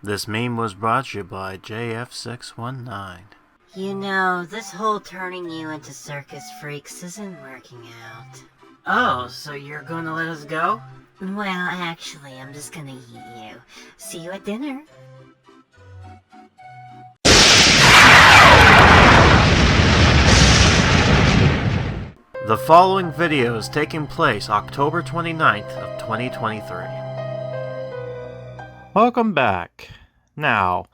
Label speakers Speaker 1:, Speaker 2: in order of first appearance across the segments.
Speaker 1: This meme was brought to you by JF619.
Speaker 2: You know, this whole turning you into circus freaks isn't working out.
Speaker 3: Oh, so you're gonna let us go?
Speaker 2: Well, actually, I'm just gonna eat you. See you at dinner.
Speaker 1: The following video is taking place October 29th of 2023. Welcome back. Now,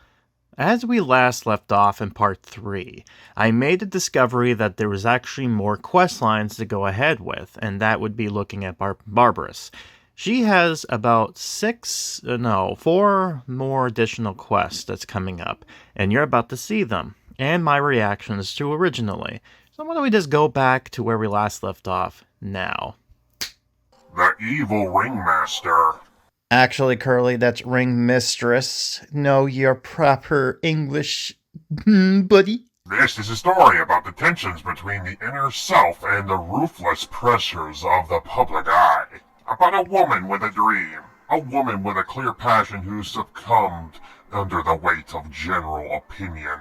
Speaker 1: as we last left off in part 3, I made the discovery that there was actually more quest lines to go ahead with, and that would be looking at Barbarous. She has about 4 more additional quests that's coming up, and you're about to see them, and my reactions to originally. So why don't we just go back to where we last left off now?
Speaker 4: The evil ringmaster.
Speaker 1: Actually, Curly, that's ring mistress. Know your proper English, buddy.
Speaker 4: This is a story about the tensions between the inner self and the ruthless pressures of the public eye. About a woman with a dream. A woman with a clear passion who succumbed under the weight of general opinion.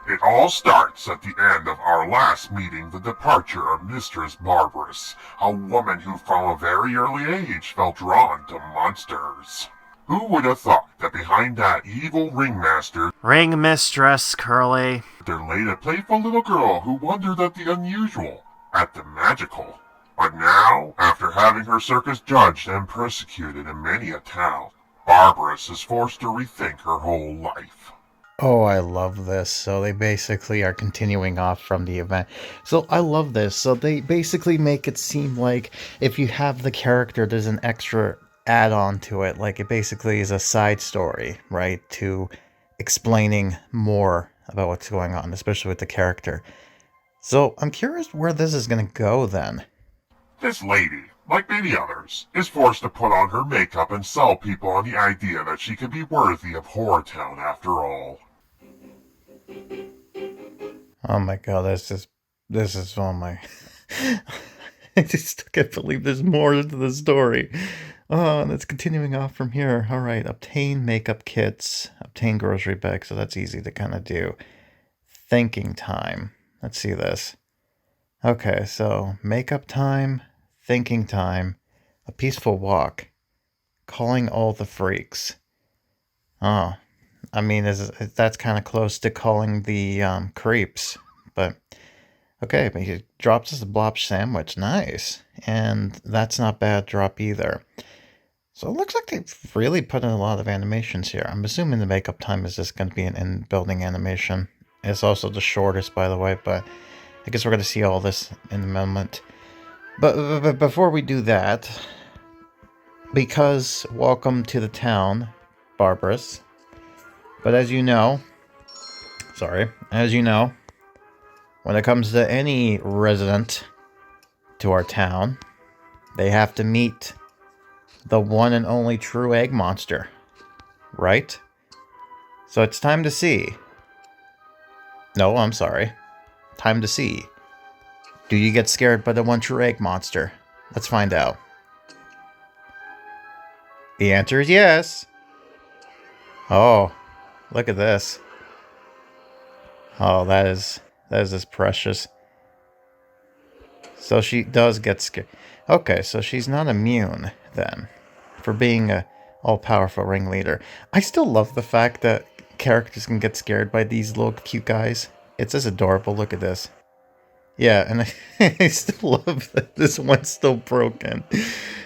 Speaker 4: It all starts at the end of our last meeting, the departure of Mistress Barbarous, a woman who from a very early age felt drawn to monsters. Who would have thought that behind that evil ringmaster,
Speaker 1: Ring mistress, Curly,
Speaker 4: there lay a playful little girl who wondered at the unusual, at the magical. But now, after having her circus judged and persecuted in many a town, Barbarous is forced to rethink her whole life.
Speaker 1: Oh, I love this. So they basically are continuing off from the event. So I love this. So they basically make it seem like if you have the character, there's an extra add-on to it. Like it basically is a side story, right? To explaining more about what's going on, especially with the character. So I'm curious where this is going to go then.
Speaker 4: This lady, like many others, is forced to put on her makeup and sell people on the idea that she could be worthy of HorrorTown after all.
Speaker 1: Oh my god, this is, oh my, I just can't believe there's more to the story. Oh, and it's continuing off from here. Alright, obtain makeup kits, obtain grocery bags, so that's easy to kind of do. Thinking time, let's see this. Okay, so makeup time, thinking time, a peaceful walk, calling all the freaks. Oh, I mean, that's kind of close to calling the creeps, but okay. But he drops us a blob sandwich, nice, and that's not bad drop either. So it looks like they've really put in a lot of animations here. I'm assuming the makeup time is just going to be an in-building animation. It's also the shortest, by the way, but I guess we're going to see all this in a moment. But before we do that, because welcome to the town, Barbarous. But as you know, when it comes to any resident to our town, they have to meet the one and only true egg monster, right? So it's time to see. No, I'm sorry. Time to see. Do you get scared by the one true egg monster? Let's find out. The answer is yes. Oh, look at this. Oh, that is just precious. So she does get scared. Okay, so she's not immune then for being a all-powerful ringleader. I still love the fact that characters can get scared by these little cute guys. It's just adorable. Look at this. Yeah, and I still love that this one's still broken.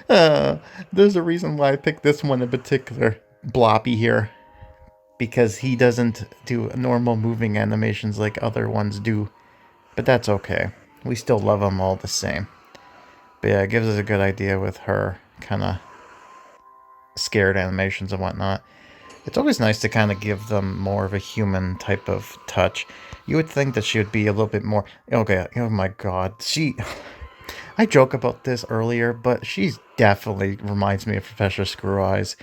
Speaker 1: There's a reason why I picked this one in particular, Bloppy here, because he doesn't do normal moving animations like other ones do. But that's okay. We still love him all the same. But yeah, it gives us a good idea with her kind of scared animations and whatnot. It's always nice to kind of give them more of a human type of touch. You would think that she would be a little bit more... Okay, oh my god. I joke about this earlier, but she definitely reminds me of Professor Screw Eyes.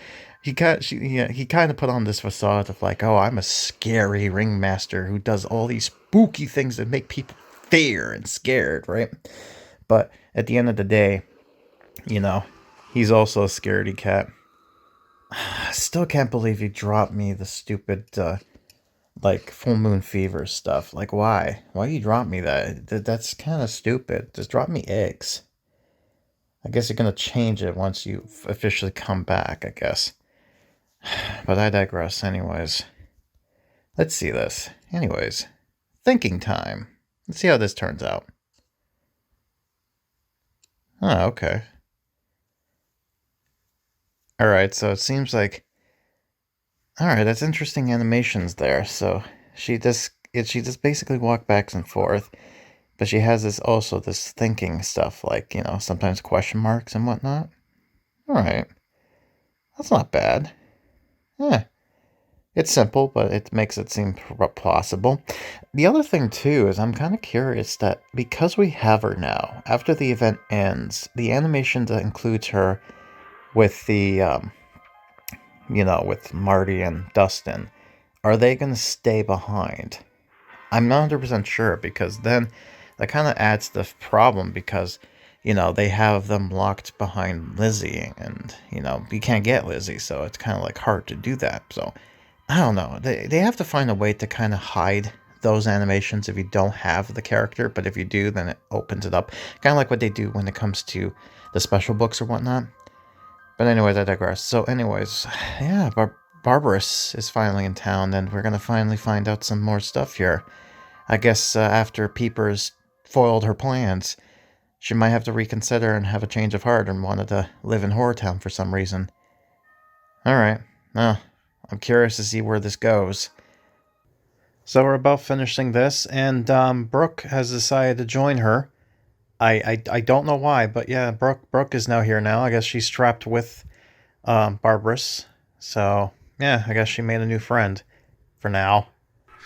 Speaker 1: He kind of put on this facade of like, oh, I'm a scary ringmaster who does all these spooky things that make people fear and scared, right? But at the end of the day, you know, he's also a scaredy cat. I still can't believe you dropped me the stupid, like, full moon fever stuff. Like, why? Why you drop me that? That's kind of stupid. Just drop me eggs. I guess you're gonna change it once you officially come back, I guess. But I digress, anyways. Let's see this. Anyways, thinking time. Let's see how this turns out. Oh, okay. Alright, so it seems like... Alright, that's interesting animations there. So she just basically walk back and forth. But she has this thinking stuff, like, sometimes question marks and whatnot. Alright. That's not bad. Yeah. It's simple, but it makes it seem plausible. The other thing, too, is I'm kind of curious that because we have her now, after the event ends, the animation that includes her with with Marty and Dustin, are they going to stay behind? I'm not 100% sure, because then that kind of adds the problem, because, they have them locked behind Lizzie, and, you can't get Lizzie, so it's kind of like hard to do that, so... I don't know. They have to find a way to kind of hide those animations if you don't have the character, but if you do, then it opens it up. Kind of like what they do when it comes to the special books or whatnot. But anyways, I digress. So anyways, yeah, Barbarous is finally in town, and we're going to finally find out some more stuff here. I guess after Peepers foiled her plans, she might have to reconsider and have a change of heart and wanted to live in HorrorTown for some reason. Alright, well... I'm curious to see where this goes. So we're about finishing this, and Brooke has decided to join her. I don't know why, but yeah, Brooke is now here now. I guess she's trapped with Barbarous. So yeah, I guess she made a new friend for now.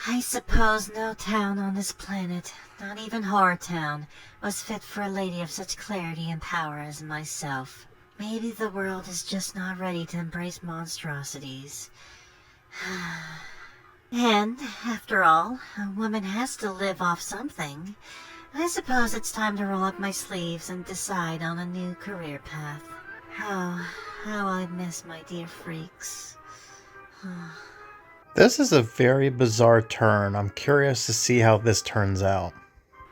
Speaker 2: I suppose no town on this planet, not even HorrorTown, was fit for a lady of such clarity and power as myself. Maybe the world is just not ready to embrace monstrosities. And, after all, a woman has to live off something. I suppose it's time to roll up my sleeves and decide on a new career path. Oh, how I miss my dear freaks.
Speaker 1: This is a very bizarre turn. I'm curious to see how this turns out.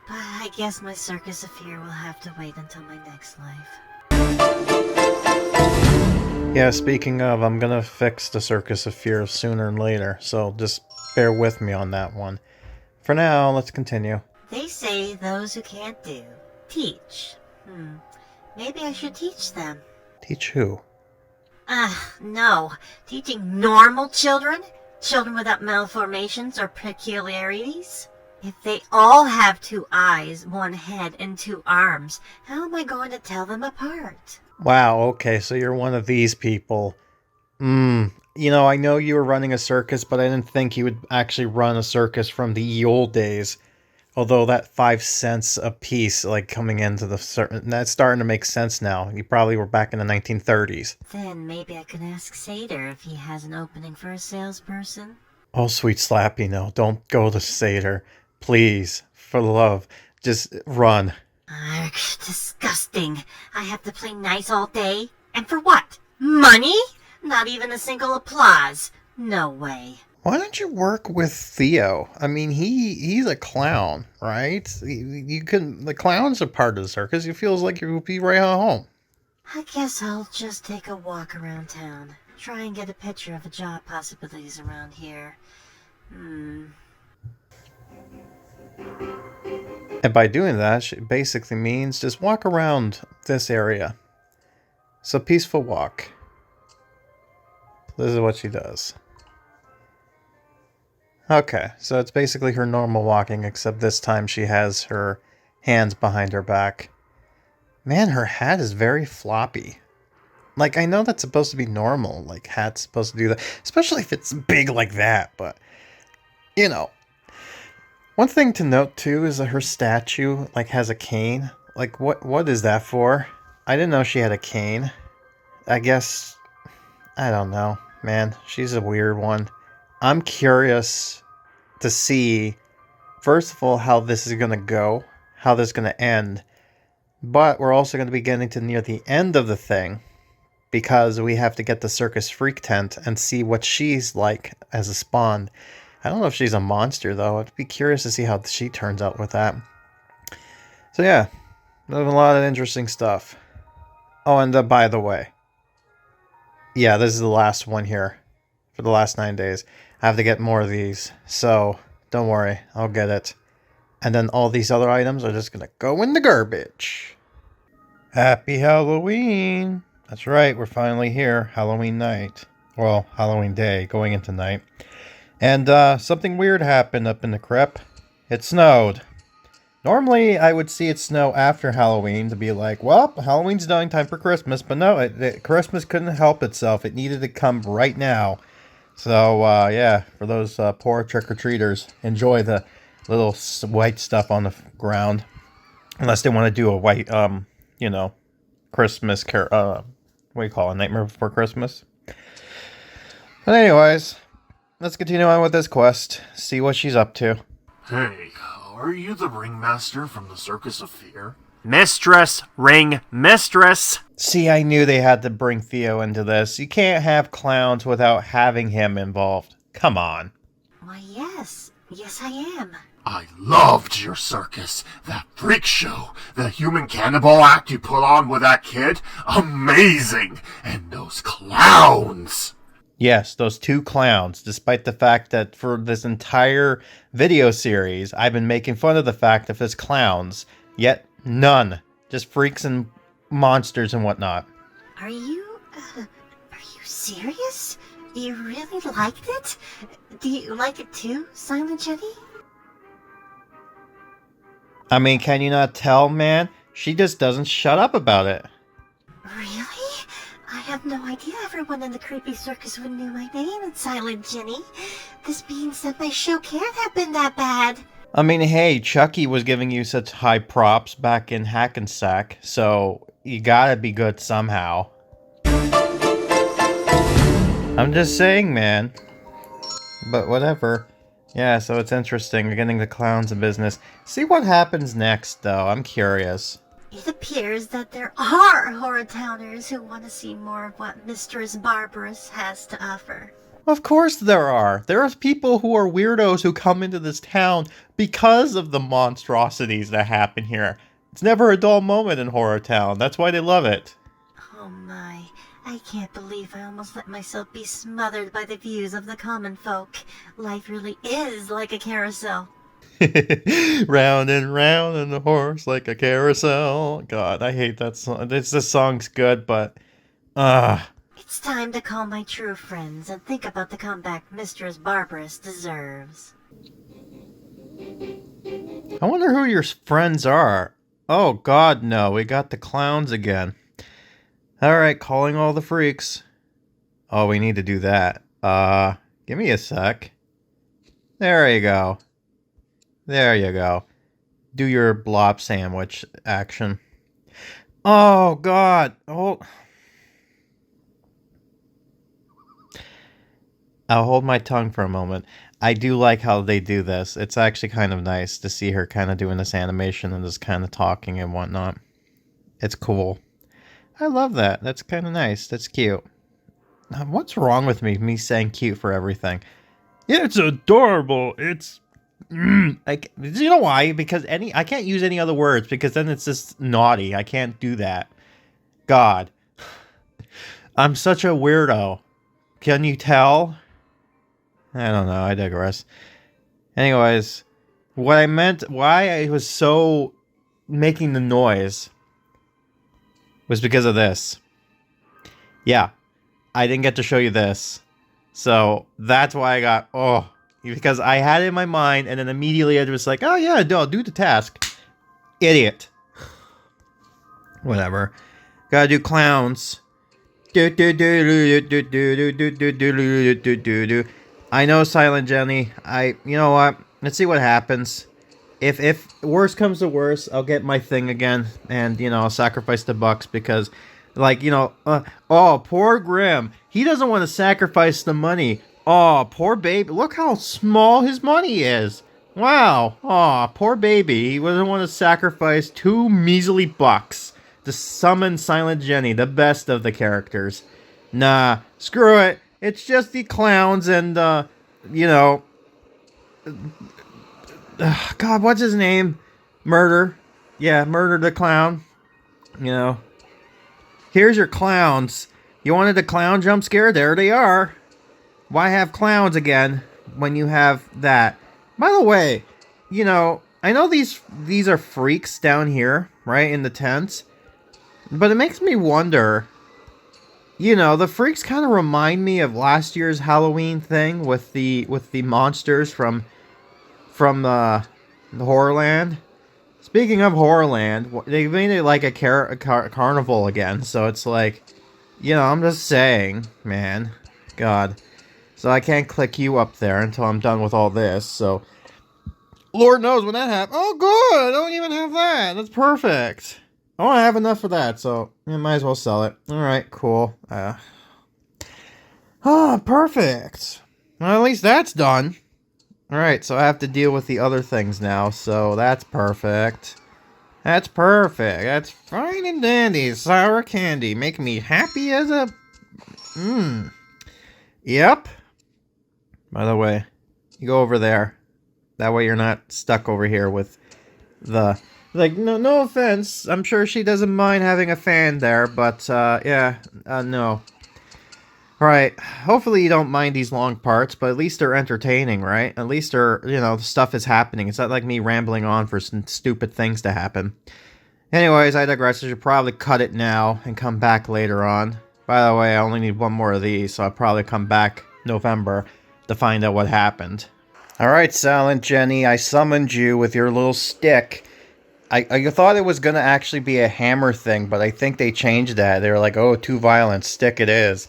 Speaker 2: But I guess my circus of fear will have to wait until my next life.
Speaker 1: Yeah, speaking of, I'm gonna fix the Circus of Fear sooner than later, so just bear with me on that one. For now, let's continue.
Speaker 2: They say those who can't do, teach. Maybe I should teach them.
Speaker 1: Teach who?
Speaker 2: No. Teaching normal children? Children without malformations or peculiarities? If they all have 2 eyes, 1 head, and 2 arms, how am I going to tell them apart?
Speaker 1: Wow, okay, so you're one of these people. I know you were running a circus, but I didn't think you would actually run a circus from the old days. Although that 5 cents a piece, like, coming into that's starting to make sense now. You probably were back in the 1930s.
Speaker 2: Then maybe I could ask Seder if he has an opening for a salesperson.
Speaker 1: Oh, sweet Slappy, no, don't go to Seder. Please, for love, just run.
Speaker 2: Arg, disgusting. I have to play nice all day? And for what? Money? Not even a single applause. No way.
Speaker 1: Why don't you work with Theo? I mean, he's a clown, right? The clown's a part of the circus. He feels like you'll be right at home.
Speaker 2: I guess I'll just take a walk around town. Try and get a picture of the job possibilities around here.
Speaker 1: And by doing that, it basically means just walk around this area. So peaceful walk. This is what she does. Okay, so it's basically her normal walking, except this time she has her hands behind her back. Man, her hat is very floppy. Like, I know that's supposed to be normal, like, hat's supposed to do that, especially if it's big like that, but, One thing to note, too, is that her statue, like, has a cane. Like, what is that for? I didn't know she had a cane. I guess, I don't know, man, she's a weird one. I'm curious to see, first of all, how this is going to go, how this is going to end. But we're also going to be getting to near the end of the thing. because we have to get the Circus Freak tent and see what she's like as a spawn. I don't know if she's a monster, though. I'd be curious to see how she turns out with that. So yeah, there's a lot of interesting stuff. Oh, and by the way, yeah, this is the last one here for the last 9 days. I have to get more of these, so don't worry, I'll get it. And then all these other items are just going to go in the garbage. Happy Halloween! That's right, we're finally here. Halloween night. Well, Halloween day, going into night. And something weird happened up in the crypt. It snowed. Normally, I would see it snow after Halloween to be like, well, Halloween's done, time for Christmas. But no, Christmas couldn't help itself. It needed to come right now. So, yeah, for those poor trick-or-treaters, enjoy the little white stuff on the ground. Unless they want to do a white, Christmas, what do you call it, Nightmare Before Christmas? But anyways, let's continue on with this quest. See what she's up to.
Speaker 5: Hey, are you the ringmaster from the Circus of Fear?
Speaker 3: Mistress, ring, mistress.
Speaker 1: See, I knew they had to bring Theo into this. You can't have clowns without having him involved. Come on.
Speaker 2: Why, yes. Yes, I am.
Speaker 5: I loved your circus. That freak show. The human cannibal act you put on with that kid. Amazing. And those clowns.
Speaker 1: Yes, those 2 clowns, despite the fact that for this entire video series, I've been making fun of the fact that there's clowns, yet none. Just freaks and monsters and whatnot.
Speaker 2: Are you serious? You really liked it? Do you like it too, Silent Jenny?
Speaker 1: I mean, can you not tell, man? She just doesn't shut up about it.
Speaker 2: Really? I have no idea everyone in the creepy circus would know my name and Silent Jenny. This being said, my show can't have been that bad.
Speaker 1: I mean, hey, Chucky was giving you such high props back in Hackensack, so you gotta be good somehow. I'm just saying, man. But whatever. Yeah, so it's interesting. We're getting the clowns in business. See what happens next, though. I'm curious.
Speaker 2: It appears that there are horror-towners who want to see more of what Mistress Barbarous has to offer.
Speaker 1: Of course there are. There are people who are weirdos who come into this town because of the monstrosities that happen here. It's never a dull moment in HorrorTown. That's why they love it.
Speaker 2: Oh my, I can't believe I almost let myself be smothered by the views of the common folk. Life really is like a carousel.
Speaker 1: Round and round in the horse like a carousel. God, I hate that song. This song's good, but
Speaker 2: It's time to call my true friends and think about the comeback Mistress Barbarous deserves.
Speaker 1: I wonder who your friends are. Oh God, no, we got the clowns again. Alright, calling all the freaks. Oh, we need to do that. Give me a sec. There you go. There you go. Do your blob sandwich action. Oh, God. Oh. I'll hold my tongue for a moment. I do like how they do this. It's actually kind of nice to see her kind of doing this animation and just kind of talking and whatnot. It's cool. I love that. That's kind of nice. That's cute. What's wrong with me saying cute for everything? It's adorable. It's... you know why? Because I can't use any other words because then it's just naughty. I can't do that. God. I'm such a weirdo. Can you tell? I don't know. I digress. Anyways, what I meant, why I was so making the noise was because of this. Yeah. I didn't get to show you this. So that's why I got, because I had it in my mind, and then immediately I was like, oh yeah, I'll do the task. Idiot. Whatever. Gotta do clowns. I know, Silent Jenny. You know what? Let's see what happens. If worse comes to worse, I'll get my thing again, and, I'll sacrifice the bucks, because, poor Grim. He doesn't want to sacrifice the money. Oh, poor baby. Look how small his money is. Wow. Oh, poor baby. He doesn't want to sacrifice 2 measly bucks. to summon Silent Jenny, the best of the characters. Nah, screw it. It's just the clowns and, you know... God, what's his name? Murder. Yeah, Murder the Clown. You know. Here's your clowns. You wanted a clown jump scare? There they are. Why have clowns again when you have that? By the way, you know, I know these are freaks down here, right, in the tents. But it makes me wonder... You know, the freaks kind of remind me of last year's Halloween thing with the monsters from the Horrorland. Speaking of Horrorland, they made it like a carnival again, so it's like, you know, I'm just saying, man, God. So I can't click you up there until I'm done with all this, so Lord knows when that happens. Oh, good, I don't even have that. That's perfect. Oh, I have enough for that, so I might as well sell it. Alright, cool. Perfect. Well, at least that's done. Alright, so I have to deal with the other things now, so that's perfect. That's perfect. That's fine and dandy. Sour candy. Make me happy as a... Yep. By the way, you go over there. That way you're not stuck over here with the... Like, no offense. I'm sure she doesn't mind having a fan there, but, no. Right. Hopefully you don't mind these long parts, but at least they're entertaining, right? At least they're, you know, stuff is happening. It's not like me rambling on for some stupid things to happen. Anyways, I digress. I should probably cut it now and come back later on. By the way, I only need one more of these, so I'll probably come back November to find out what happened. Alright, Silent Jenny, I summoned you with your little stick. I thought it was going to actually be a hammer thing, but I think they changed that. They were like, oh, too violent, stick it is.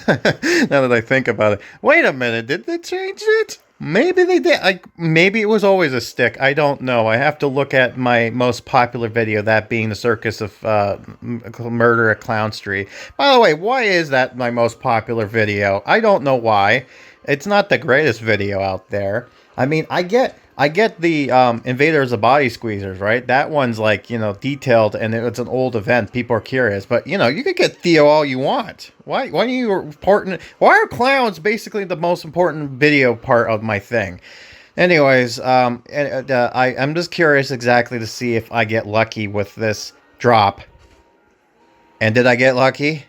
Speaker 1: Now that I think about it. Wait a minute, did they change it? Maybe they did. Maybe it was always a stick. I don't know. I have to look at my most popular video, that being the Circus of Murder at Clown Street. By the way, why is that my most popular video? I don't know why. It's not the greatest video out there. I mean, I get the Invaders of Body Squeezers, right? That one's like, you know, detailed and it's an old event. People are curious. But, you know, you could get Theo all you want. Why are you important? Why are clowns basically the most important video part of my thing? Anyways, I'm just curious exactly to see if I get lucky with this drop. And did I get lucky?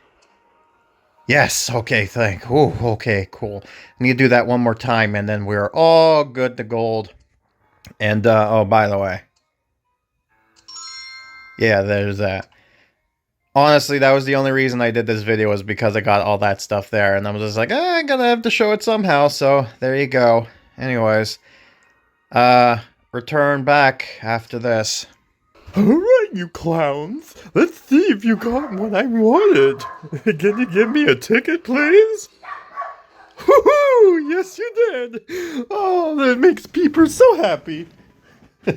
Speaker 1: Yes, okay, Ooh, okay, cool. I need to do that one more time and then we're all good to gold. And, oh, by the way. Yeah, there's that. Honestly, that was the only reason I did this video was because I got all that stuff there. And I was just like, I'm gonna have to show it somehow. So, there you go. Anyways. Return back after this. Alright, you clowns. Let's see if you got what I wanted. Can you give me a ticket, please? Woohoo! Yes, you did! Oh, that makes Peepers so happy. I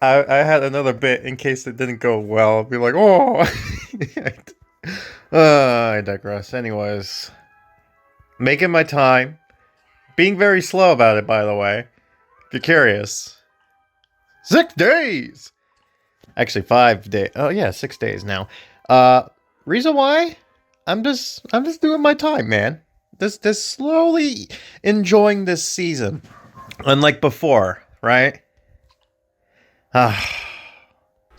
Speaker 1: had another bit in case it didn't go well. I'd be like, oh! I digress. Anyways. Making my time. Being very slow about it, by the way. If you're curious. 6 days! Actually, 5 days. Oh, yeah, 6 days now. Reason why? I'm just doing my time, man. Just slowly enjoying this season. Unlike before, right?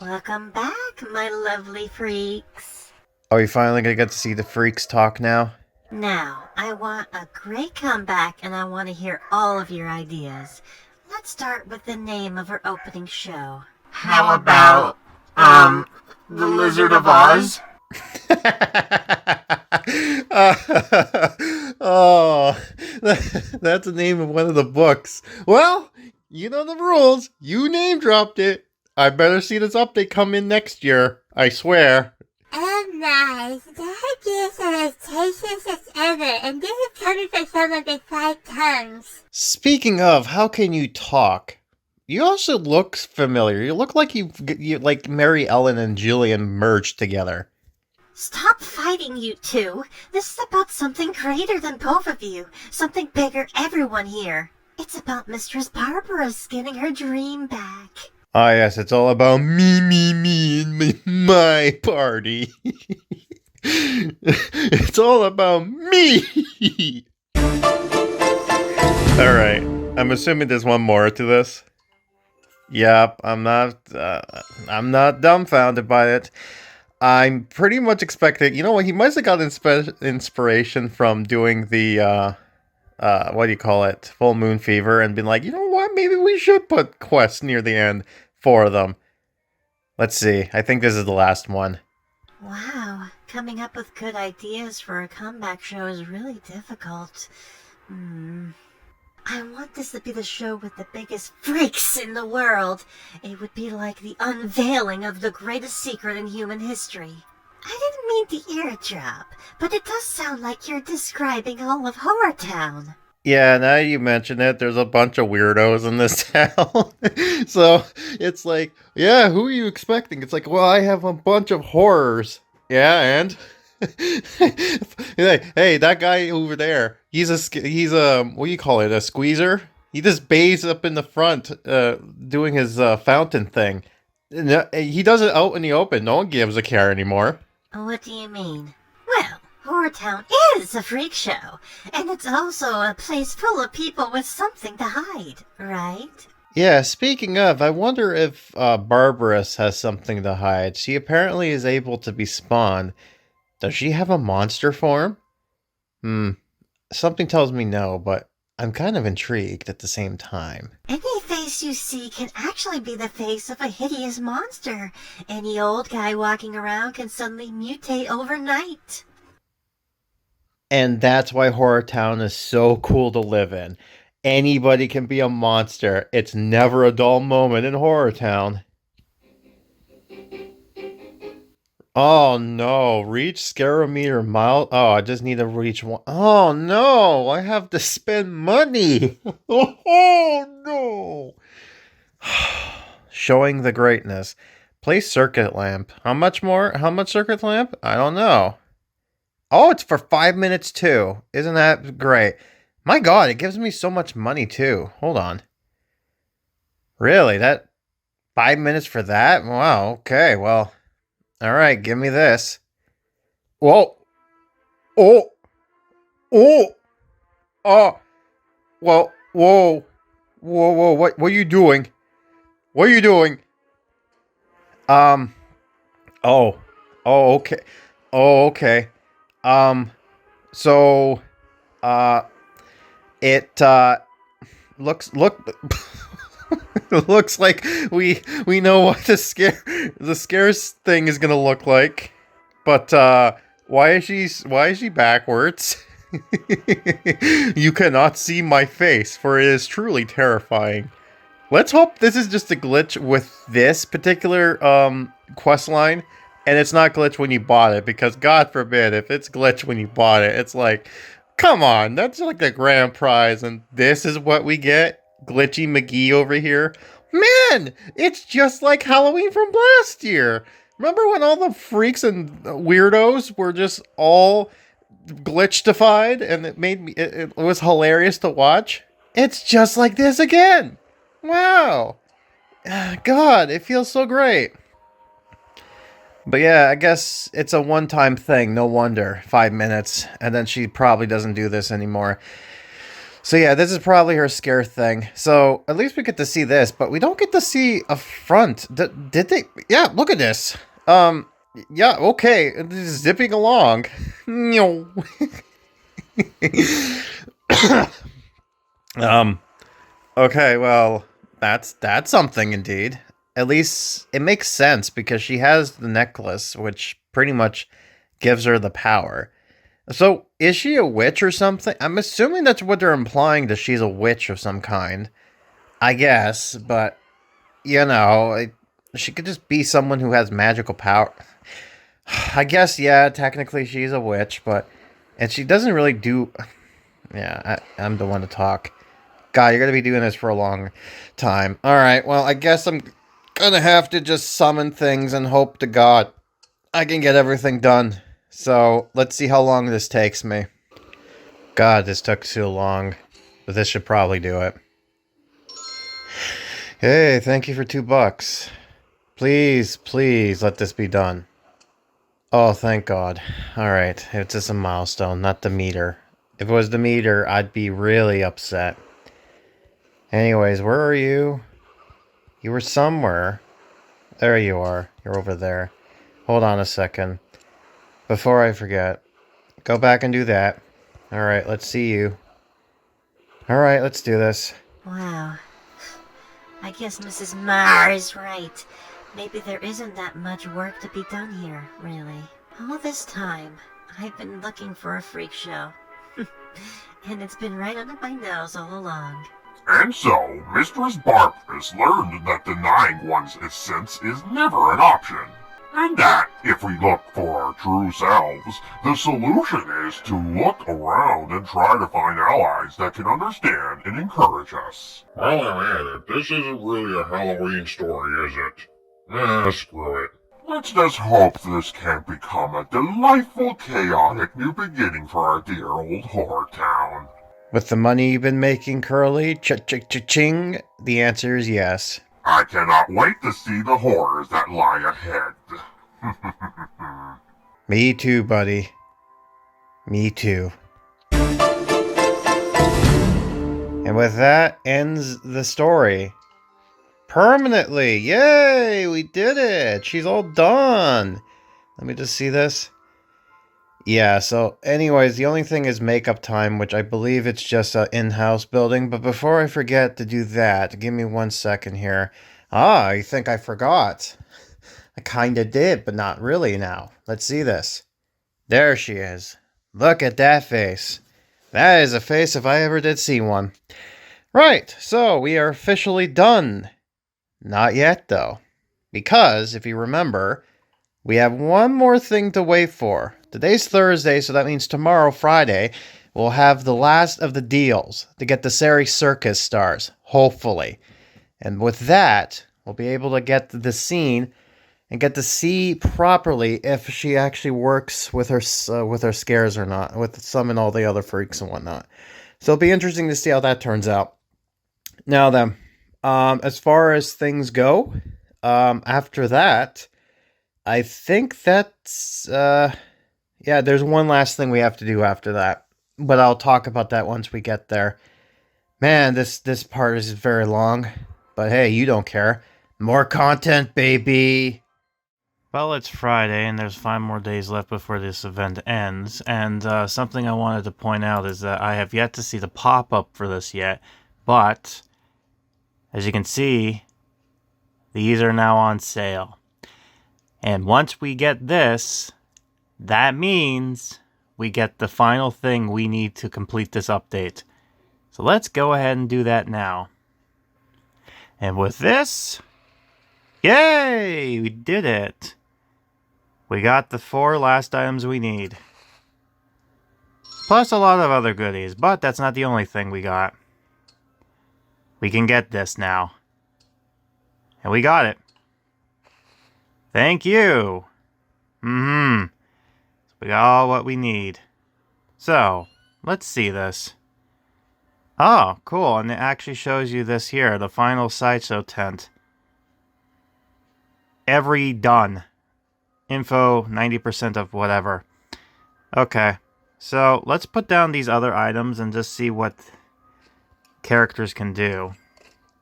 Speaker 2: Welcome back, my lovely freaks.
Speaker 1: Are we finally gonna get to see the freaks talk now?
Speaker 2: Now, I want a great comeback and I want to hear all of your ideas. Let's start with the name of our opening show.
Speaker 5: How about, The Lizard of Oz?
Speaker 1: Oh, that's the name of one of the books. Well, you know the rules. You name dropped it. I better see this update come in next year. I swear.
Speaker 6: Oh my, that is as tasteless as ever, and this is coming from someone with 5 tongues.
Speaker 1: Speaking of, how can you talk? You also look familiar. You look like you like Mary Ellen and Julian merged together.
Speaker 2: Stop fighting, you two. This is about something greater than both of you. Something bigger, everyone here. It's about Mistress Barbarous getting her dream back.
Speaker 1: Ah, yes, it's all about me, and my party. It's all about me. All right. I'm assuming there's one more to this. Yep, I'm not dumbfounded by it. I'm pretty much expecting. You know what? He must have got inspiration from doing the what do you call it? Full Moon Fever, and been like, you know what? Maybe we should put quests near the end for them. Let's see. I think this is the last one.
Speaker 2: Wow, coming up with good ideas for a comeback show is really difficult. I want this to be the show with the biggest freaks in the world. It would be like the unveiling of the greatest secret in human history. I didn't mean to eardrop, but it does sound like you're describing all of HorrorTown.
Speaker 1: Yeah, now you mention it, there's a bunch of weirdos in this town. So it's like, yeah, who are you expecting? It's like, well, I have a bunch of horrors. Yeah, and hey, that guy over there, he's a what do you call it? A squeezer? He just bathes up in the front, doing his fountain thing. He does it out in the open. No one gives a care anymore.
Speaker 2: What do you mean? Well, HorrorTown is a freak show, and it's also a place full of people with something to hide, right?
Speaker 1: Yeah, speaking of, I wonder if Barbarous has something to hide. She apparently is able to be spawned. Does she have a monster form? Something tells me no, but I'm kind of intrigued at the same time.
Speaker 2: Any face you see can actually be the face of a hideous monster. Any old guy walking around can suddenly mutate overnight.
Speaker 1: And that's why Horror Town is so cool to live in. Anybody can be a monster. It's never a dull moment in Horror Town. Oh no, reach Scarometer mile. Oh, I just need to reach one. Oh no, I have to spend money. Oh no. Showing the greatness. Place circuit lamp. How much more? How much circuit lamp? I don't know. Oh, it's for 5 minutes too. Isn't that great? My god, it gives me so much money too. Hold on. Really? That 5 minutes for that? Wow, okay, well. Alright, give me this. Whoa. Oh. Oh. Oh. Well, whoa. Whoa, what are you doing? What are you doing? Oh. Oh, okay. Oh, okay. So, it, looks it looks like we know what the scares thing is gonna look like, but why is she backwards? You cannot see my face, for it is truly terrifying. Let's hope this is just a glitch with this particular quest line, and it's not glitch when you bought it, because God forbid if it's glitch when you bought it, it's like, come on, that's like the grand prize, and this is what we get. Glitchy McGee over here. Man, it's just like Halloween from last year. Remember when all the freaks and weirdos were just all glitchified, and it made me it was hilarious to watch? It's just like this again. Wow. God, it feels so great. But yeah, I guess it's a one-time thing. No wonder. 5 minutes. And then she probably doesn't do this anymore. So yeah, this is probably her scare thing. So at least we get to see this, but we don't get to see a front. Did they? Yeah, look at this. Yeah, okay. It's zipping along. Okay, well, that's something indeed. At least it makes sense because she has the necklace, which pretty much gives her the power. So, is she a witch or something? I'm assuming that's what they're implying, that she's a witch of some kind. I guess, but, you know, she could just be someone who has magical power. I guess, yeah, technically she's a witch, but... And she doesn't really do... Yeah, I'm the one to talk. God, you're going to be doing this for a long time. Alright, well, I guess I'm gonna have to just summon things and hope to God I can get everything done. So, let's see how long this takes me. God, this took too long. But this should probably do it. Hey, thank you for $2. Please, please let this be done. Oh, thank God. Alright, it's just a milestone, not the meter. If it was the meter, I'd be really upset. Anyways, where are you? You were somewhere. There you are. You're over there. Hold on a second. Before I forget, go back and do that. Alright, let's see you. Alright, let's do this.
Speaker 2: Wow. I guess Mrs. Marr is right. Maybe there isn't that much work to be done here, really. All this time, I've been looking for a freak show. And it's been right under my nose all along.
Speaker 4: And so, Mistress Barbarous learned that denying one's essence is never an option. And that, if we look for our true selves, the solution is to look around and try to find allies that can understand and encourage us. While I'm at it, this isn't really a Halloween story, is it? Screw it. Let's just hope this can become a delightful, chaotic new beginning for our dear old horror town.
Speaker 1: With the money you've been making, Curly, cha-cha-cha-ching, the answer is yes.
Speaker 4: I cannot wait to see the horrors that lie ahead.
Speaker 1: Me too, buddy. Me too. And with that ends the story. Permanently! Yay! We did it! She's all done! Let me just see this. Yeah, so anyways, the only thing is makeup time, which I believe it's just an in-house building. But before I forget to do that, give me 1 second here. Ah, you think I forgot? I kinda did, but not really now. Let's see this. There she is. Look at that face. That is a face if I ever did see one. Right, so we are officially done. Not yet, though. Because, if you remember, we have one more thing to wait for. Today's Thursday, so that means tomorrow, Friday, we'll have the last of the deals to get the Circus stars, hopefully. And with that, we'll be able to get the scene and get to see properly if she actually works with her scares or not, with some and all the other freaks and whatnot. So it'll be interesting to see how that turns out. Now then, as far as things go, after that, I think that's, yeah, there's one last thing we have to do after that, but I'll talk about that once we get there. Man, this part is very long, but hey, you don't care. More content, baby! Well, it's Friday, and there's 5 more days left before this event ends, and something I wanted to point out is that I have yet to see the pop-up for this yet, but, as you can see, these are now on sale. And once we get this, that means we get the final thing we need to complete this update. So let's go ahead and do that now. And with this, yay! We did it! We got the 4 last items we need. Plus a lot of other goodies, but that's not the only thing we got. We can get this now. And we got it. Thank you! So we got all what we need. So, let's see this. Oh, cool, and it actually shows you this here, the final sideshow tent. Every done. Info, 90% of whatever. Okay, so let's put down these other items and just see what characters can do.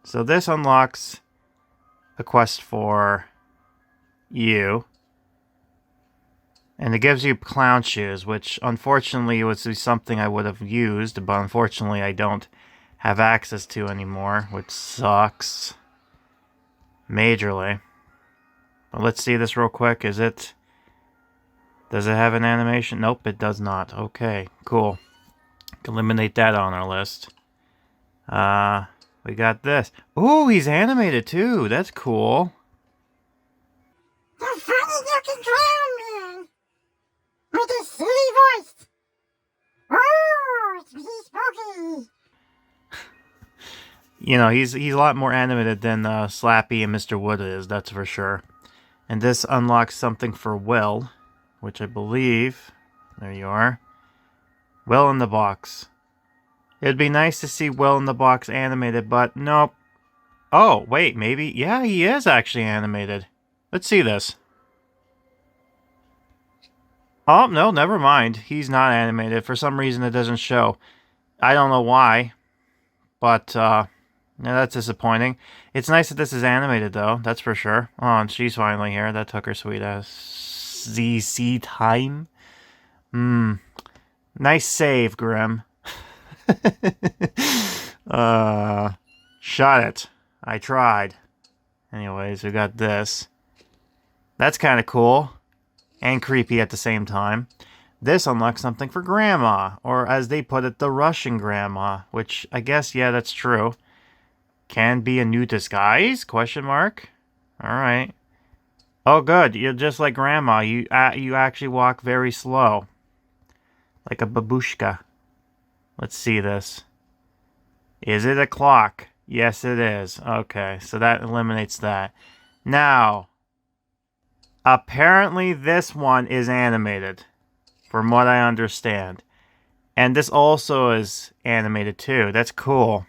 Speaker 1: So this unlocks a quest for you. And it gives you clown shoes, which unfortunately would be something I would have used, but unfortunately I don't have access to anymore, which sucks majorly. But let's see this real quick. Does it have an animation? Nope, it does not. Okay, cool. Eliminate that on our list. We got this. Ooh, he's animated too. That's cool.
Speaker 6: The funny looking clown man with a silly voice. Oh, it's me spooky.
Speaker 1: You know, he's a lot more animated than Slappy and Mr. Wood is, that's for sure. And this unlocks something for Will, which I believe, there you are, Will in the box. It'd be nice to see Will in the box animated, but nope.
Speaker 3: Oh, wait, maybe... Yeah, he is actually animated. Let's see this. Oh, no, never mind. He's not animated. For some reason, it doesn't show. I don't know why. But, yeah, that's disappointing. It's nice that this is animated, though. That's for sure. Oh, and she's finally here. That took her sweet ass ZC time. Nice save, Grim. Shot it. I tried. Anyways, we got this. That's kind of cool. And creepy at the same time. This unlocks something for Grandma. Or as they put it, the Russian Grandma. Which, I guess, yeah, that's true. Can be a new disguise? Question mark. Alright. Oh, good. You're just like Grandma. You actually walk very slow. Like a babushka. Let's see this. Is it a clock? Yes, it is. Okay, so that eliminates that. Now, apparently this one is animated, from what I understand. And this also is animated too. That's cool.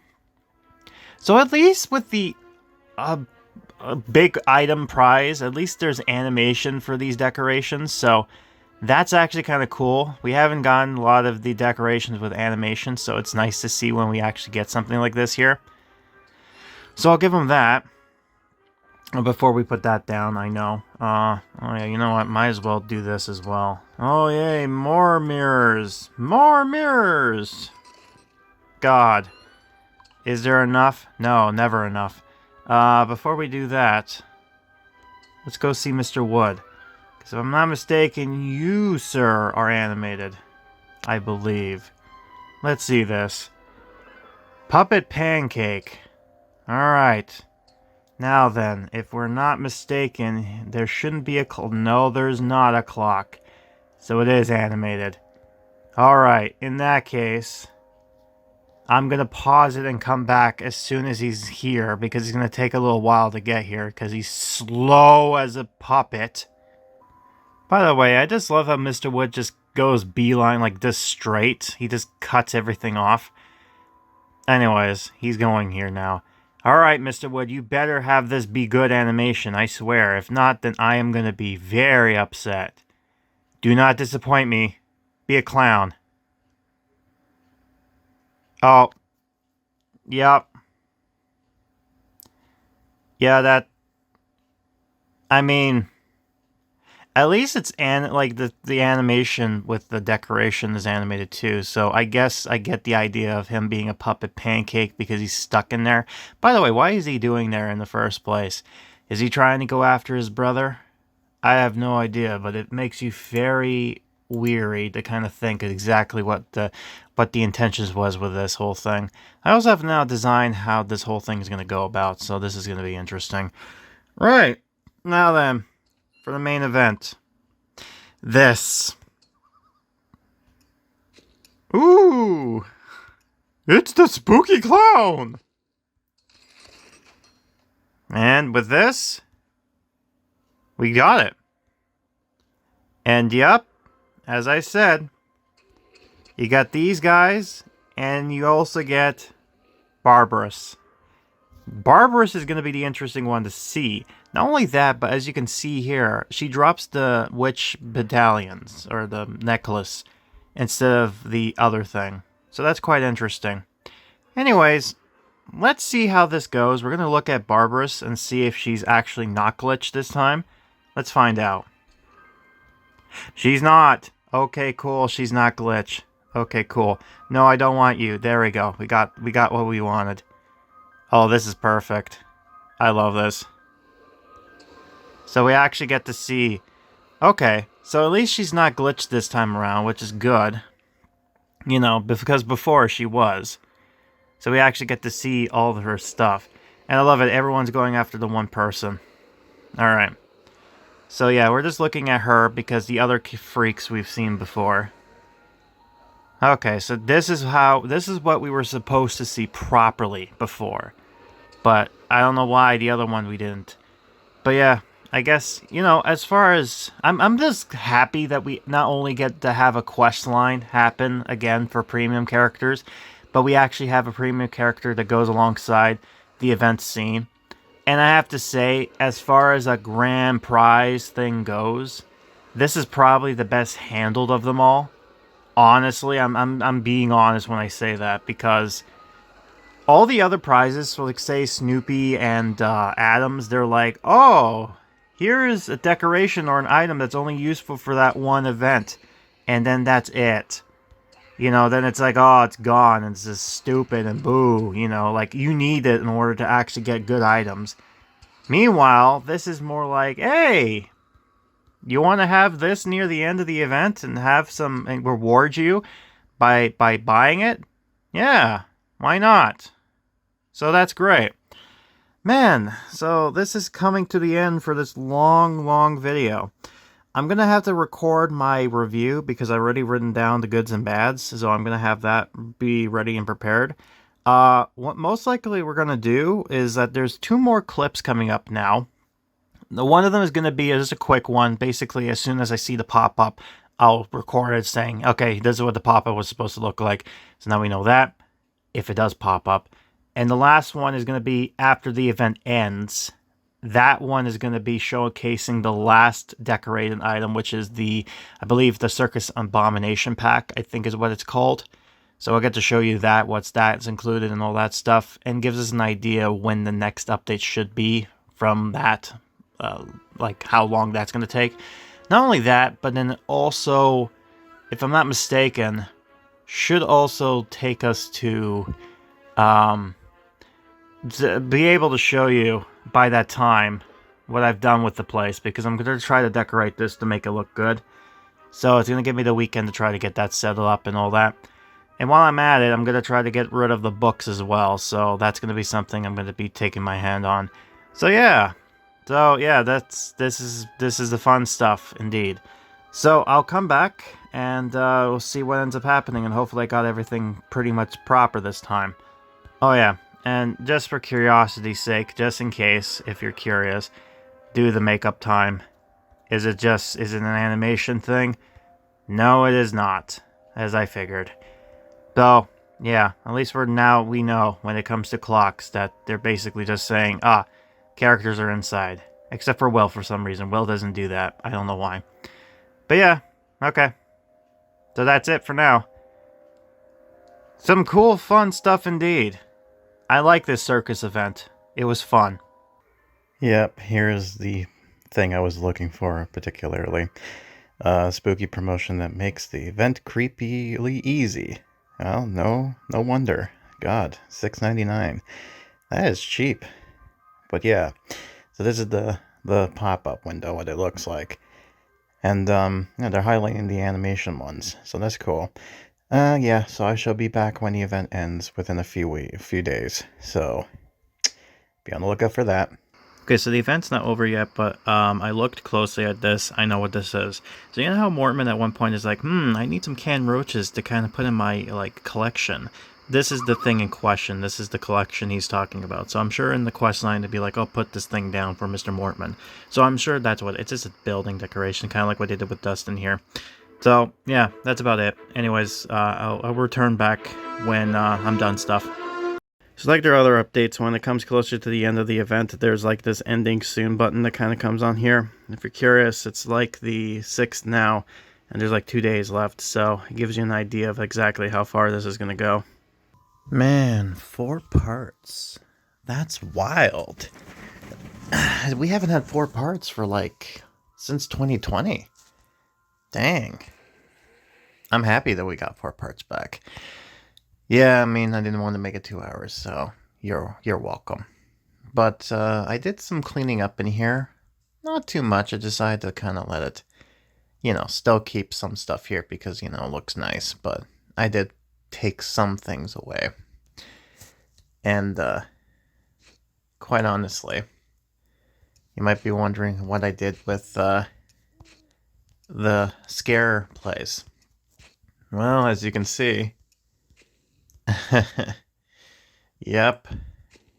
Speaker 3: So at least with the big item prize, at least there's animation for these decorations. So that's actually kind of cool. We haven't gotten a lot of the decorations with animation, so it's nice to see when we actually get something like this here. So I'll give them that. Before we put that down, I know. Oh yeah, you know what? Might as well do this as well. Oh yay, more mirrors! More mirrors! God. Is there enough? No, never enough. Before we do that, let's go see Mr. Wood. Because if I'm not mistaken, you, sir, are animated. I believe. Let's see this. Puppet Pancake. Alright. Now then, if we're not mistaken, there shouldn't be a clock. No, there's not a clock. So it is animated. Alright, in that case, I'm going to pause it and come back as soon as he's here, because it's going to take a little while to get here, because he's slow as a puppet. By the way, I just love how Mr. Wood just goes beeline, like this straight. He just cuts everything off. Anyways, he's going here now. Alright, Mr. Wood, you better have this be good animation, I swear. If not, then I am going to be very upset. Do not disappoint me. Be a clown. Oh. Yep. Yeah, that... I mean... At least it's like the animation with the decoration is animated too, so I guess I get the idea of him being a puppet pancake because he's stuck in there. By the way, why is he doing there in the first place? Is he trying to go after his brother? I have no idea, but it makes you very weary to kind of think exactly what the intentions was with this whole thing. I also have now designed how this whole thing is going to go about, so this is going to be interesting. Right, now then. For the main event. This. Ooh! It's the spooky clown! And with this, we got it. And yep, as I said, you got these guys, and you also get Barbarous. Barbarous is going to be the interesting one to see. Not only that, but as you can see here, she drops the witch medallions, or the necklace, instead of the other thing. So that's quite interesting. Anyways, let's see how this goes. We're going to look at Barbarous and see if she's actually not glitched this time. Let's find out. She's not. Okay, cool. She's not glitch. Okay, cool. No, I don't want you. There we go. We got what we wanted. Oh, this is perfect. I love this. So we actually get to see... Okay, so at least she's not glitched this time around, which is good. You know, because before she was. So we actually get to see all of her stuff. And I love it. Everyone's going after the one person. Alright. So yeah, we're just looking at her because the other freaks we've seen before. Okay, so this is what we were supposed to see properly before. But I don't know why the other one we didn't. But yeah, I guess, you know, as far as... I'm just happy that we not only get to have a quest line happen again for premium characters, but we actually have a premium character that goes alongside the event scene. And I have to say, as far as a grand prize thing goes, this is probably the best handled of them all. Honestly, I'm being honest when I say that, because all the other prizes, so like say Snoopy and Adams, they're like, oh, here's a decoration or an item that's only useful for that one event, and then that's it. You know, then it's like, oh, it's gone, and it's just stupid and boo, you know, like you need it in order to actually get good items. Meanwhile, this is more like, hey, you want to have this near the end of the event and have some and reward you by buying it? Yeah, why not? So that's great. Man, so this is coming to the end for this long video. I'm going to have to record my review because I've already written down the goods and bads, so I'm going to have that be ready and prepared. What most likely we're going to do is that there's 2 more clips coming up now. One of them is going to be just a quick one. Basically, as soon as I see the pop-up, I'll record it saying, okay, this is what the pop-up was supposed to look like. So now we know that, if it does pop up. And the last one is going to be after the event ends. That one is going to be showcasing the last decorated item, which is I believe the Circus Abomination pack, I think is what it's called. So I'll get to show you that, what's that's included and all that stuff, and gives us an idea when the next update should be from that. Like how long that's going to take. Not only that, but then also, if I'm not mistaken, should also take us to be able to show you by that time what I've done with the place, because I'm going to try to decorate this to make it look good. So it's going to give me the weekend to try to get that set up and all that. And while I'm at it, I'm going to try to get rid of the books as well. So that's going to be something I'm going to be taking my hand on. So yeah. So yeah, this is the fun stuff indeed. So I'll come back and we'll see what ends up happening, and hopefully I got everything pretty much proper this time. Oh yeah, and just for curiosity's sake, just in case if you're curious, do the makeup time. Is it an animation thing? No, it is not, as I figured. So yeah, at least for now we know when it comes to clocks that they're basically just saying, characters are inside. Except for Will for some reason. Will doesn't do that. I don't know why. But yeah, okay. So that's it for now. Some cool, fun stuff indeed. I like this circus event. It was fun.
Speaker 1: Yep, here's the thing I was looking for particularly. Spooky promotion that makes the event creepily easy. Well, no wonder. God, $6.99. That is cheap. But yeah, so this is the pop-up window, what it looks like. And yeah, they're highlighting the animation ones, so that's cool. Yeah, so I shall be back when the event ends within a few days. So be on the lookout for that.
Speaker 3: Okay, so the event's not over yet, but I looked closely at this. I know what this is. So you know how Mortman at one point is like, I need some canned roaches to kind of put in my like collection. This is the thing in question. This is the collection he's talking about. So I'm sure in the quest line to be like, I'll put this thing down for Mr. Mortman. So I'm sure that's what it's just a building decoration, kind of like what they did with Dustin here. So yeah, that's about it. Anyways, I'll return back when I'm done stuff. So like their other updates, when it comes closer to the end of the event, there's like this ending soon button that kind of comes on here. If you're curious, it's like the 6th now, and there's like 2 days left. So it gives you an idea of exactly how far this is going to go.
Speaker 1: Man, 4 parts. That's wild. We haven't had 4 parts for like since 2020. Dang. I'm happy that we got 4 parts back. Yeah, I mean, I didn't want to make it 2 hours, so you're welcome. But I did some cleaning up in here. Not too much. I decided to kind of let it, still keep some stuff here because, it looks nice. But I did take some things away. And quite honestly, you might be wondering what I did with the scare place. Well, as you can see, yep,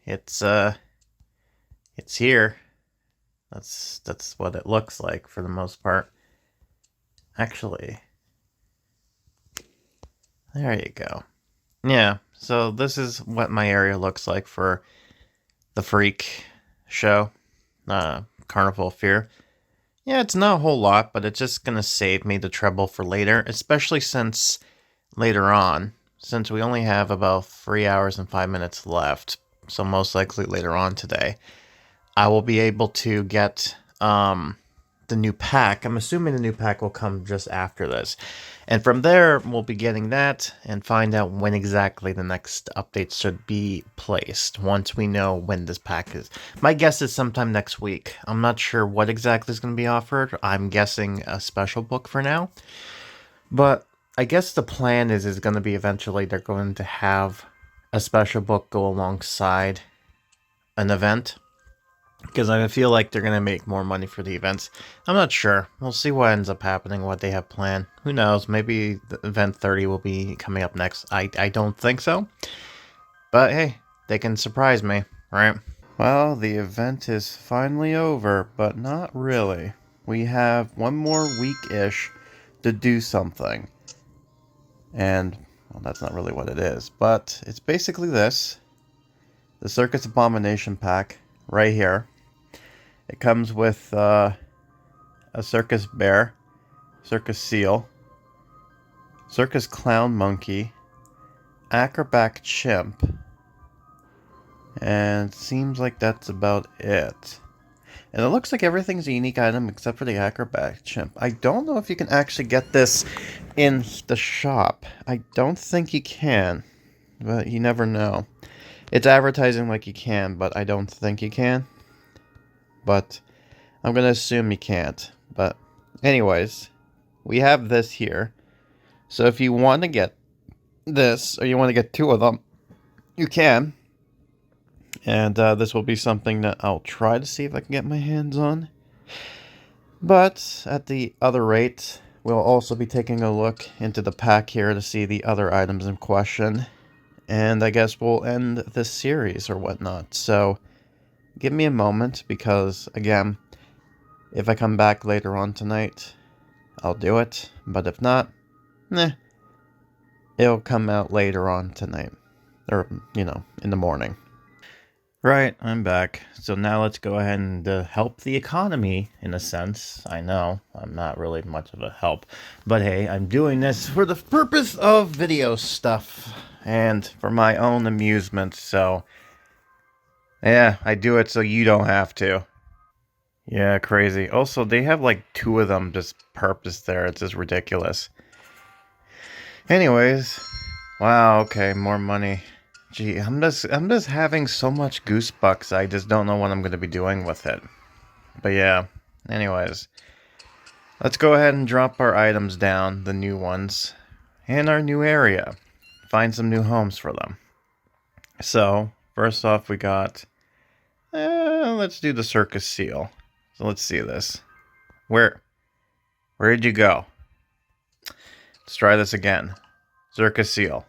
Speaker 1: it's here. That's what it looks like for the most part. Actually, there you go. Yeah, so this is what my area looks like for the freak show, Carnival of Fear. Yeah, it's not a whole lot, but it's just gonna save me the trouble for later, especially since later on, since we only have about 3 hours and 5 minutes left, so most likely later on today, I will be able to get the new pack. I'm assuming the new pack will come just after this. And from there, we'll be getting that and find out when exactly the next update should be placed once we know when this pack is. My guess is sometime next week. I'm not sure what exactly is going to be offered. I'm guessing a special book for now. But I guess the plan is going to be eventually they're going to have a special book go alongside an event. Because I feel like they're going to make more money for the events. I'm not sure. We'll see what ends up happening, what they have planned. Who knows? Maybe the event 30 will be coming up next. I don't think so. But hey, they can surprise me, right? Well, the event is finally over, but not really. We have one more week-ish to do something. And, well, that's not really what it is. But it's basically this. The Circus Abomination pack, right here. It comes with a circus bear, circus seal, circus clown monkey, acrobat chimp, and it seems like that's about it. And it looks like everything's a unique item except for the acrobat chimp. I don't know if you can actually get this in the shop. I don't think you can, but you never know. It's advertising like you can, but I don't think you can. But I'm going to assume you can't. But anyways, we have this here. So if you want to get this, or you want to get two of them, you can. And this will be something that I'll try to see if I can get my hands on. But at the other rate, we'll also be taking a look into the pack here to see the other items in question. And I guess we'll end this series or whatnot. So give me a moment because, again, if I come back later on tonight, I'll do it. But if not, it'll come out later on tonight. Or, in the morning. Right, I'm back. So now let's go ahead and help the economy, in a sense. I know, I'm not really much of a help. But hey, I'm doing this for the purpose of video stuff. And for my own amusement, so yeah, I do it so you don't have to. Yeah, crazy. Also, they have like two of them just purpose there. It's just ridiculous. Anyways, wow, okay, more money. Gee, I'm just having so much Goosebucks, I just don't know what I'm going to be doing with it. But yeah, anyways. Let's go ahead and drop our items down, the new ones, in our new area. Find some new homes for them. So, first off we got... let's do the circus seal. So let's see this. Where did you go? Let's try this again. Circus seal.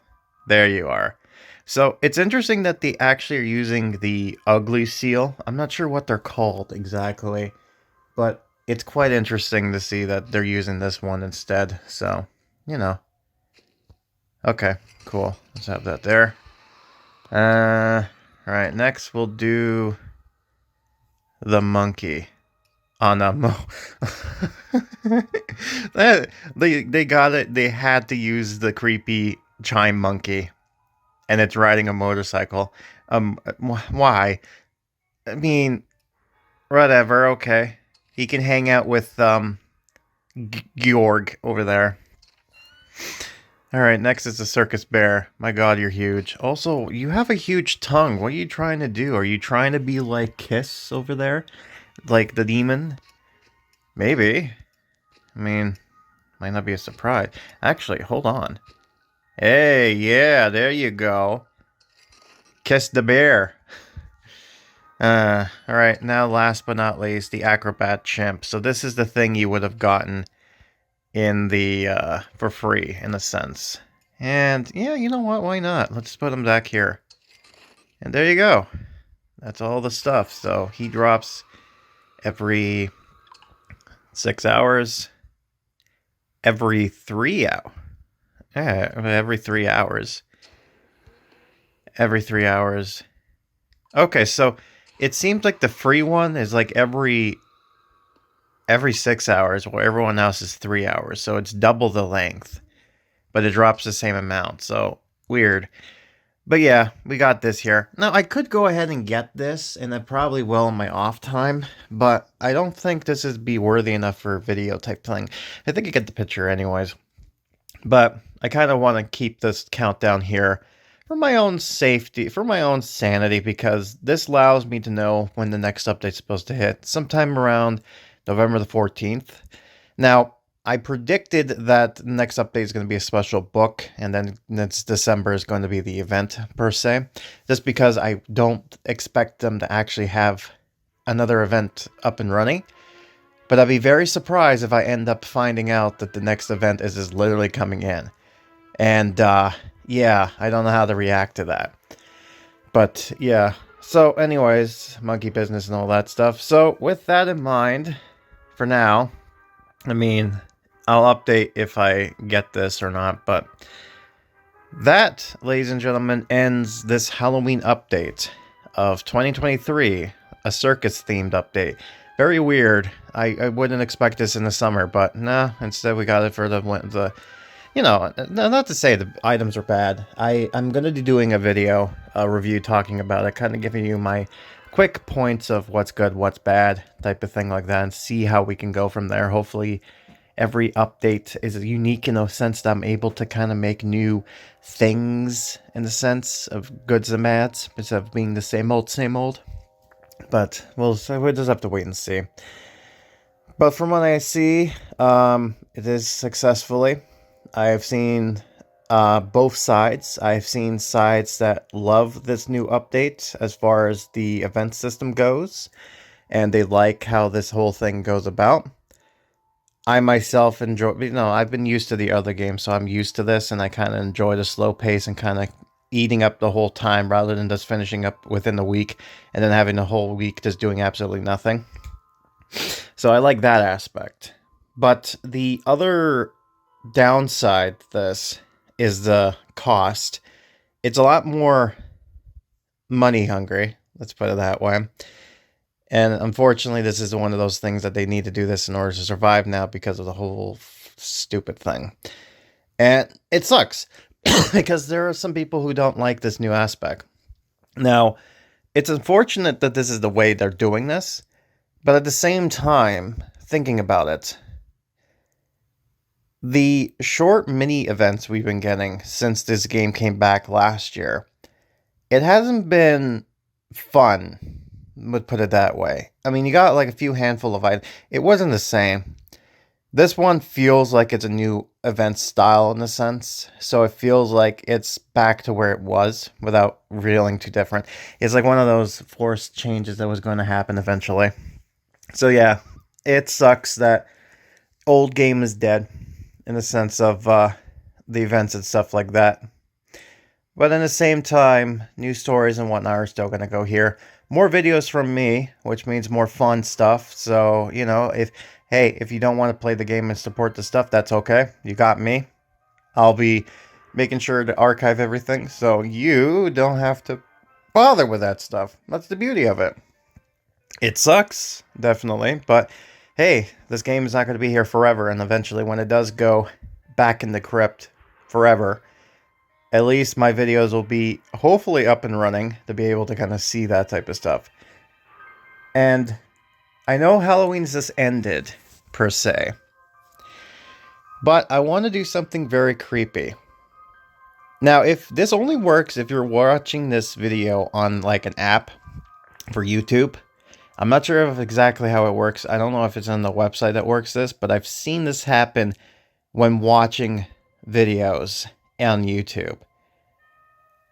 Speaker 1: There you are. So it's interesting that they actually are using the ugly seal. I'm not sure what they're called exactly, but it's quite interesting to see that they're using this one instead. So, Okay, cool. Let's have that there. Alright, next we'll do the monkey. Oh no, they got it. They had to use the creepy chime monkey, and it's riding a motorcycle. Why? I mean, whatever. Okay, he can hang out with Georg over there. All right, next is the circus bear. My God, you're huge. Also, you have a huge tongue. What are you trying to do? Are you trying to be like Kiss over there? Like the demon? Maybe. I mean, might not be a surprise. Actually, hold on. Hey, yeah, there you go. Kiss the bear. Alright, now last but not least, the acrobat chimp. So this is the thing you would have gotten in the, for free, in a sense. And, yeah, you know what, why not? Let's put him back here. And there you go. That's all the stuff. So he drops every 6 hours. Every 3 hours. Yeah, every 3 hours. Every 3 hours. Okay, so it seems like the free one is like every 6 hours, while everyone else is 3 hours. So it's double the length, but it drops the same amount. So weird. But yeah, we got this here. Now, I could go ahead and get this, and I probably will in my off time, but I don't think this is be worthy enough for a video type thing. I think you get the picture anyways. But I kind of want to keep this countdown here for my own safety, for my own sanity, because this allows me to know when the next update's supposed to hit, sometime around November the 14th. Now, I predicted that the next update is going to be a special book, and then next December is going to be the event, per se. Just because I don't expect them to actually have another event up and running. But I'd be very surprised if I end up finding out that the next event is literally coming in. And, yeah, I don't know how to react to that. But, yeah. So, anyways, monkey business and all that stuff. So, with that in mind, for now, I mean, I'll update if I get this or not, but that, ladies and gentlemen, ends this Halloween update of 2023, a circus-themed update. Very weird. I wouldn't expect this in the summer, but nah, instead we got it for the you know, not to say the items are bad. I'm going to be doing a video, a review talking about it, kind of giving you my quick points of what's good, what's bad, type of thing like that, and see how we can go from there. Hopefully every update is unique in a sense that I'm able to kind of make new things in the sense of goods and bads, instead of being the same old. But we'll just have to wait and see. But from what I see, it is successfully. I've seen both sides. I've seen sides that love this new update as far as the event system goes, and they like how this whole thing goes about. I myself enjoy, I've been used to the other games, so I'm used to this, and I kind of enjoy the slow pace and kind of eating up the whole time rather than just finishing up within the week and then having the whole week just doing absolutely nothing. So I like that aspect. But the other downside to this is the cost. It's a lot more money hungry, let's put it that way. And unfortunately, this is one of those things that they need to do this in order to survive now because of the whole stupid thing. And it sucks because there are some people who don't like this new aspect. Now, it's unfortunate that this is the way they're doing this, but at the same time, thinking about it, the short mini events we've been getting since this game came back last year, it hasn't been fun, would put it that way. I mean, you got like a few handful of items. It wasn't the same. This one feels like it's a new event style in a sense, so it feels like it's back to where it was without feeling too different. It's like one of those forced changes that was going to happen eventually. So yeah, it sucks that old game is dead in the sense of the events and stuff like that. But in the same time, new stories and whatnot are still going to go here. More videos from me, which means more fun stuff. So, if you don't want to play the game and support the stuff, that's okay. You got me. I'll be making sure to archive everything so you don't have to bother with that stuff. That's the beauty of it. It sucks, definitely, but hey, this game is not going to be here forever, and eventually when it does go back in the crypt forever, at least my videos will be hopefully up and running to be able to kind of see that type of stuff. And I know Halloween's just ended, per se, but I want to do something very creepy. Now, if this only works if you're watching this video on like an app for YouTube, I'm not sure of exactly how it works. I don't know if it's on the website that works this, but I've seen this happen when watching videos on YouTube.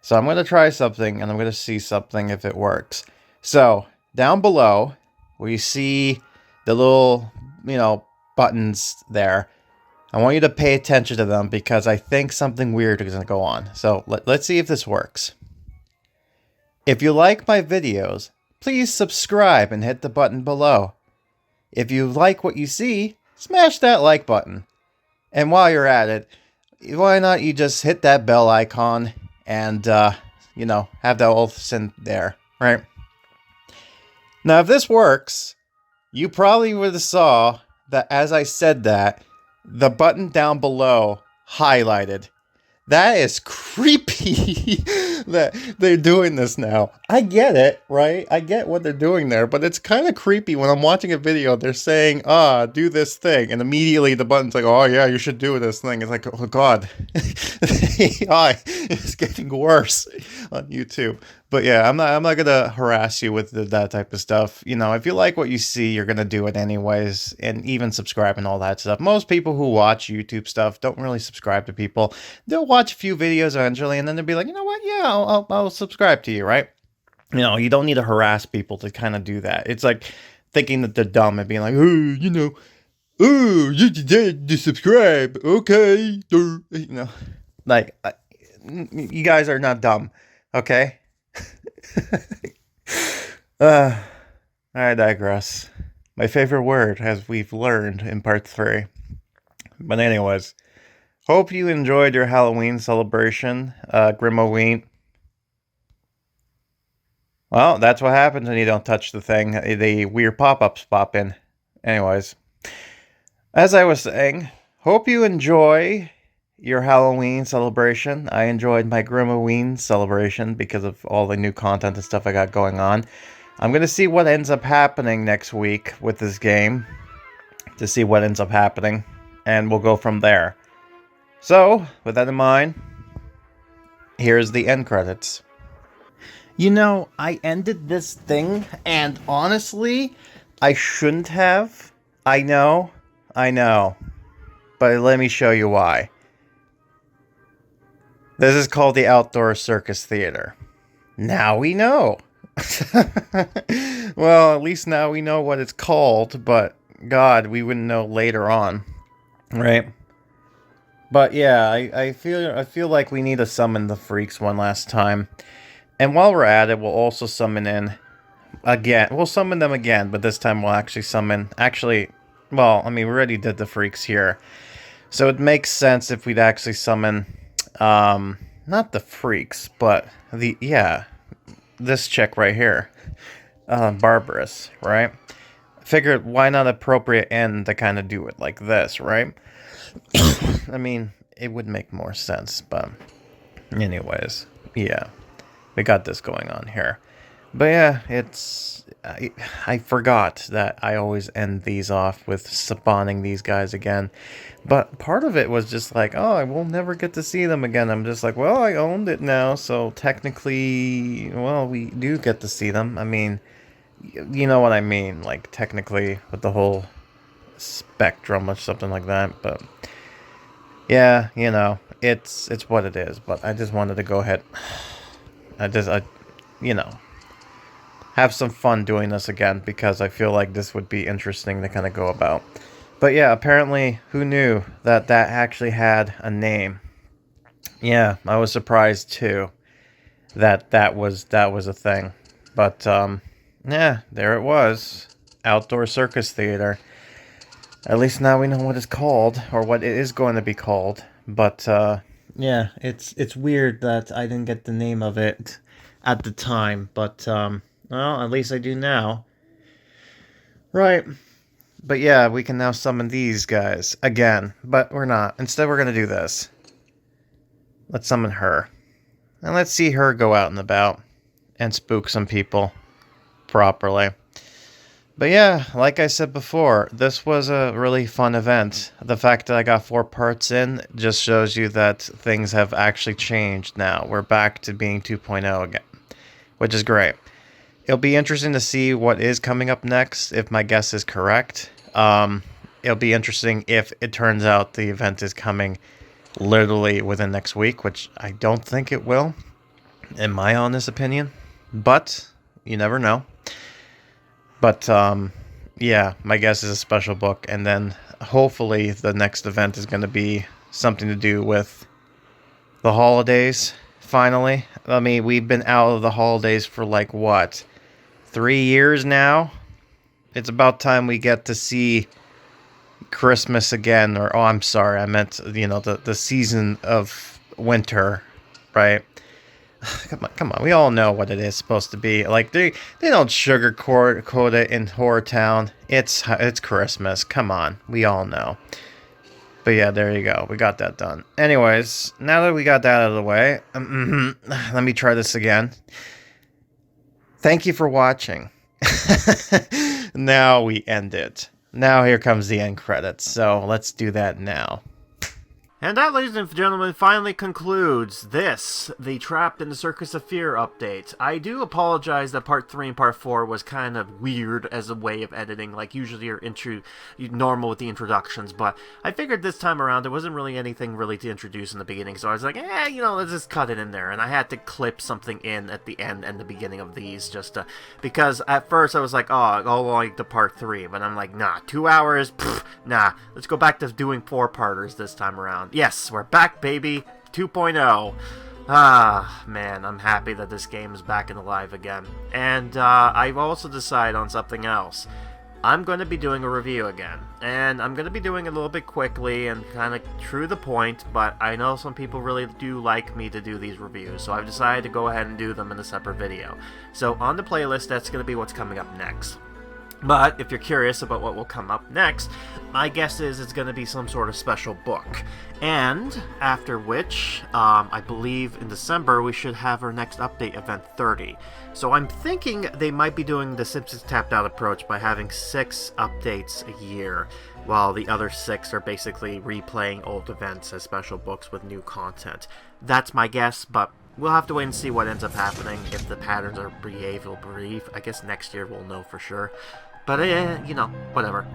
Speaker 1: So I'm going to try something, and I'm going to see something if it works. So, down below, where you see the little, buttons there, I want you to pay attention to them because I think something weird is going to go on. So, let's see if this works. If you like my videos, please subscribe and hit the button below. If you like what you see, smash that like button. And while you're at it, why not you just hit that bell icon and, have that all sent there, right? Now, if this works, you probably would have saw that as I said that, the button down below highlighted. That is creepy that they're doing this now. I get it, right? I get what they're doing there, but it's kind of creepy when I'm watching a video, they're saying, do this thing, and immediately the button's like, oh yeah, you should do this thing. It's like, oh god, the AI is getting worse on YouTube. But yeah, I'm not gonna harass you with that type of stuff. You know, if you like what you see, you're gonna do it anyways, and even subscribe and all that stuff. Most people who watch YouTube stuff don't really subscribe to people. They'll watch a few videos eventually, and then they'll be like, you know what? Yeah, I'll subscribe to you, right? You know, you don't need to harass people to kind of do that. It's like thinking that they're dumb and being like, oh, you know, oh, you did subscribe, okay? You know, like, you guys are not dumb, okay? I digress. My favorite word, as we've learned in part 3. But anyways, hope you enjoyed your Halloween celebration, Grimoween. Well, that's what happens when you don't touch the thing. The weird pop-ups pop in. Anyways, as I was saying, hope you enjoy your Halloween celebration. I enjoyed my Grimoween celebration because of all the new content and stuff I got going on. I'm going to see what ends up happening next week with this game. To see what ends up happening. And we'll go from there. So, with that in mind, here's the end credits. You know, I ended this thing, and honestly, I shouldn't have. I know. But let me show you why. This is called the Outdoor Circus Theater. Now we know. Well, at least now we know what it's called, but God, we wouldn't know later on. Right? But yeah, I feel like we need to summon the freaks one last time. And while we're at it, we'll also summon in again. We'll summon them again, but this time we'll actually summon... Actually, well, I mean, we already did the freaks here. So it makes sense if we'd actually summon... not the freaks, but this chick right here. Barbarous, right? Figured why not appropriate end to kind of do it like this, right? I mean, it would make more sense, but anyways, yeah. We got this going on here. But yeah, I forgot that I always end these off with spawning these guys again. But part of it was just like, oh, I will never get to see them again. I'm just like, well, I owned it now, so technically, well, we do get to see them. I mean, you know what I mean, like, technically, with the whole spectrum or something like that, but yeah, you know, it's what it is. But I just wanted to go ahead... you know, have some fun doing this again because I feel like this would be interesting to kind of go about. But yeah, apparently, who knew that actually had a name? Yeah, I was surprised too that was a thing. But yeah, there it was. Outdoor Circus Theater. At least now we know what it's called, or what it is going to be called. But yeah, it's weird that I didn't get the name of it at the time, but well, at least I do now. Right. But yeah, we can now summon these guys again, but we're not. Instead, we're going to do this. Let's summon her. And let's see her go out and about and spook some people properly. But yeah, like I said before, this was a really fun event. The fact that I got 4 parts in just shows you that things have actually changed now. We're back to being 2.0 again, which is great. It'll be interesting to see what is coming up next, if my guess is correct. It'll be interesting if it turns out the event is coming literally within next week, which I don't think it will, in my honest opinion. But you never know. But, yeah, my guess is a special book, and then hopefully the next event is going to be something to do with the holidays, finally. I mean, we've been out of the holidays for, like, what, 3 years now? It's about time we get to see Christmas again, or, oh, I'm sorry, I meant, you know, the season of winter, right? Come on. We all know what it is supposed to be. Like they don't sugarcoat it in Horror Town. It's Christmas. Come on. We all know. But yeah, there you go. We got that done. Anyways, now that we got that out of the way, let me try this again. Thank you for watching. Now we end it. Now here comes the end credits. So let's do that now.
Speaker 3: And that, ladies and gentlemen, finally concludes this, the Trapped in the Circus of Fear update. I do apologize that Part 3 and Part 4 was kind of weird as a way of editing. Like, usually you're normal with the introductions, but I figured this time around there wasn't really anything really to introduce in the beginning, so I was like, let's just cut it in there. And I had to clip something in at the end and the beginning of these, because at first I was like, I'll like the Part 3, but I'm like, nah, 2 hours, nah, let's go back to doing 4-parters this time around. Yes, we're back, baby. 2.0. Ah, man, I'm happy that this game is back and alive again. And I've also decided on something else. I'm going to be doing a review again. And I'm going to be doing it a little bit quickly and kind of true to the point, but I know some people really do like me to do these reviews, so I've decided to go ahead and do them in a separate video. So on the playlist, that's going to be what's coming up next. But if you're curious about what will come up next, my guess is it's going to be some sort of special book. And after which, I believe in December, we should have our next update, Event 30. So I'm thinking they might be doing the Simpsons Tapped Out approach by having 6 updates a year, while the other 6 are basically replaying old events as special books with new content. That's my guess, but we'll have to wait and see what ends up happening, if the patterns are behavioral. I guess next year we'll know for sure. But, whatever.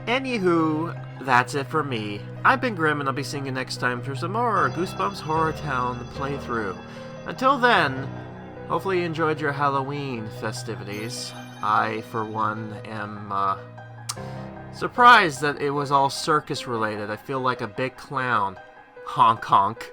Speaker 3: Anywho, that's it for me. I've been Grim, and I'll be seeing you next time for some more Goosebumps HorrorTown playthrough. Until then, hopefully you enjoyed your Halloween festivities. I, for one, am surprised that it was all circus-related. I feel like a big clown. Honk honk.